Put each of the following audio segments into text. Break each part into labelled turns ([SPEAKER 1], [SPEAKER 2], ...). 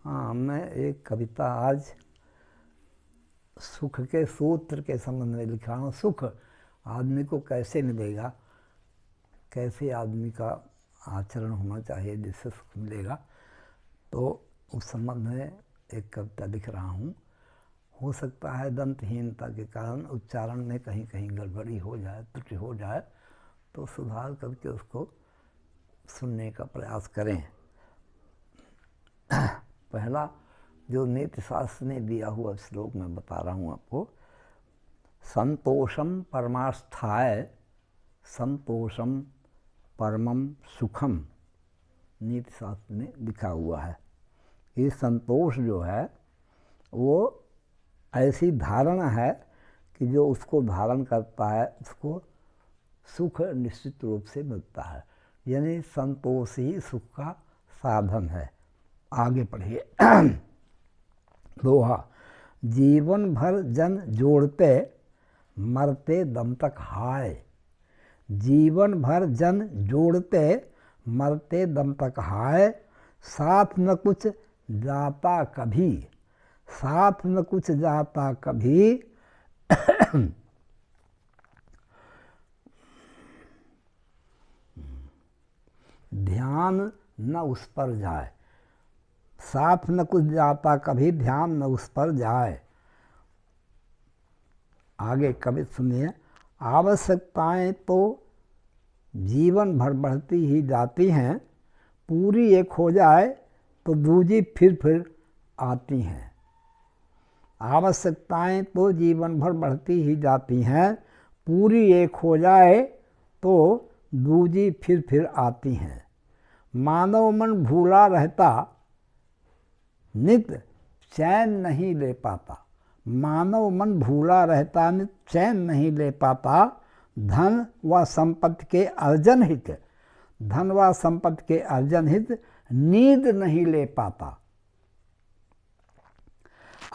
[SPEAKER 1] हाँ, मैं एक कविता आज सुख के सूत्र के संबंध में लिख रहा हूँ। सुख आदमी को कैसे मिलेगा, कैसे आदमी का आचरण होना चाहिए जिससे सुख मिलेगा, तो उस संबंध में एक कविता लिख रहा हूँ। हो सकता है दंतहीनता के कारण उच्चारण में कहीं कहीं गड़बड़ी हो जाए, त्रुटि हो जाए, तो सुधार करके उसको सुनने का प्रयास करें। पहला जो नीति शास्त्र ने दिया हुआ श्लोक मैं बता रहा हूँ आपको। संतोषम परमास्थाय संतोषम परमम सुखम, नीति शास्त्र में लिखा हुआ है। ये संतोष जो है वो ऐसी धारणा है कि जो उसको धारण करता है उसको सुख निश्चित रूप से मिलता है, यानी संतोष ही सुख का साधन है। आगे पढ़िए। दोहा, जीवन भर जन जोड़ते मरते दम तक हाय। जीवन भर जन जोड़ते मरते दम तक हाय। साथ न कुछ जाता कभी, साथ न कुछ जाता कभी। ध्यान न उस पर जाए, साथ न कुछ जाता कभी, ध्यान न उस पर जाए। आगे कवि सुनिए। आवश्यकताएं तो जीवन भर बढ़ती ही जाती हैं, पूरी एक हो जाए तो दूजी फिर आती हैं। आवश्यकताएं तो जीवन भर बढ़ती ही जाती हैं, पूरी एक हो जाए तो दूजी फिर आती हैं। मानव मन भूला रहता नित चैन नहीं ले पाता। मानव मन भूला रहता नित चैन नहीं ले पाता। धन व संपत्ति के अर्जन हित, धन व संपत्ति के अर्जन हित नींद नहीं ले पाता।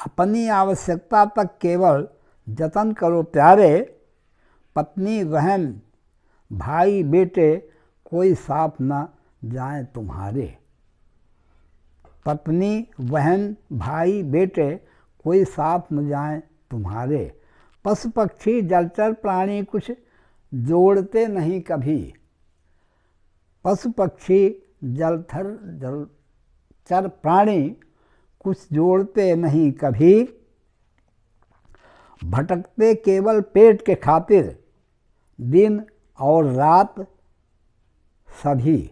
[SPEAKER 1] अपनी आवश्यकता तक केवल जतन करो प्यारे। पत्नी बहन भाई बेटे कोई साथ न जाए तुम्हारे। पत्नी बहन भाई बेटे कोई साथ न जाए तुम्हारे। पशु पक्षी जलचर प्राणी कुछ जोड़ते नहीं कभी। पशु पक्षी जलचर प्राणी कुछ जोड़ते नहीं कभी। भटकते केवल पेट के खातिर दिन और रात सभी।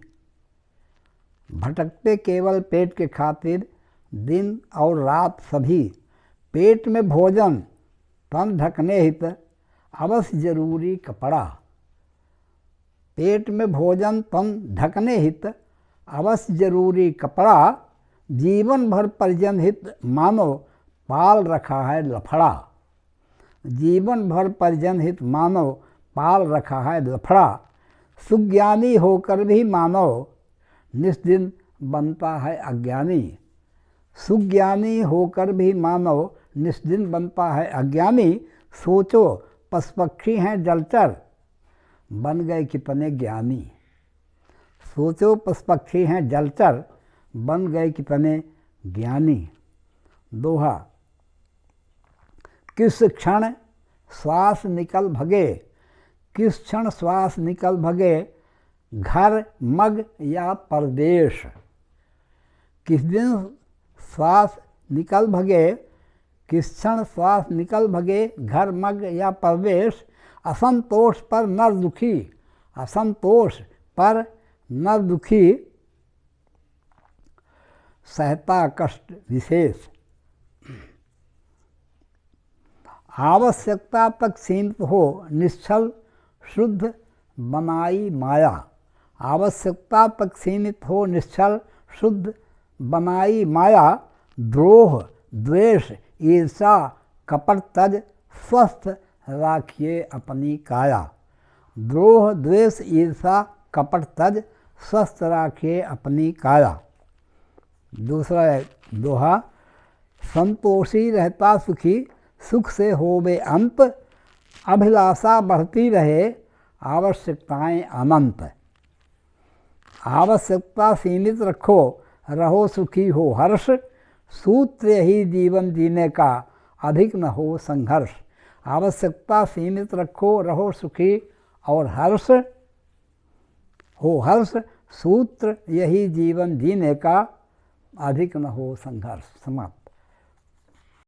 [SPEAKER 1] भटकते केवल पेट के खातिर दिन और रात सभी। पेट में भोजन तन ढकने हित अवश्य जरूरी कपड़ा। पेट में भोजन तन ढकने हित अवश्य जरूरी कपड़ा। जीवन भर परिजन हित मानो पाल रखा है लफड़ा। जीवन भर परिजन हित मानो पाल रखा है लफड़ा। सुज्ञानी होकर भी मानव निस्दिन बनता है अज्ञानी। सुज्ञानी होकर भी मानव निस्दिन बनता है अज्ञानी। सोचो पशु पक्षी हैं जलचर बन गए कितने ज्ञानी। सोचो पशु पक्षी हैं जलचर बन गए कितने ज्ञानी। दोहा, किस क्षण श्वास निकल भगे, किस क्षण श्वास निकल भगे, घर मग या परदेश। किस दिन श्वास निकल भगे, किस क्षण श्वास निकल भगे, घर मग या परदेश। असंतोष पर नर दुखी, असंतोष पर नर दुखी, सहता कष्ट विशेष। आवश्यकता तक सीमित हो निश्चल शुद्ध बनाई माया। आवश्यकता तक सीमित हो निश्चल शुद्ध बनाई माया। द्रोह द्वेष ईर्षा कपट तज स्वस्थ राखिए अपनी काया। द्रोह द्वेष ईर्षा कपट तज स्वस्थ राखिए अपनी काया। दूसरा है दोहा, संतोषी रहता सुखी सुख से होवे अंत। अभिलाषा बढ़ती रहे आवश्यकताएं अनंत। आवश्यकता सीमित रखो रहो सुखी हो हर्ष। सूत्र यही जीवन जीने का, अधिक न हो संघर्ष। आवश्यकता सीमित रखो, रहो सुखी और हर्ष हो हर्ष। सूत्र यही जीवन जीने का, अधिक न हो संघर्ष। समाप्त।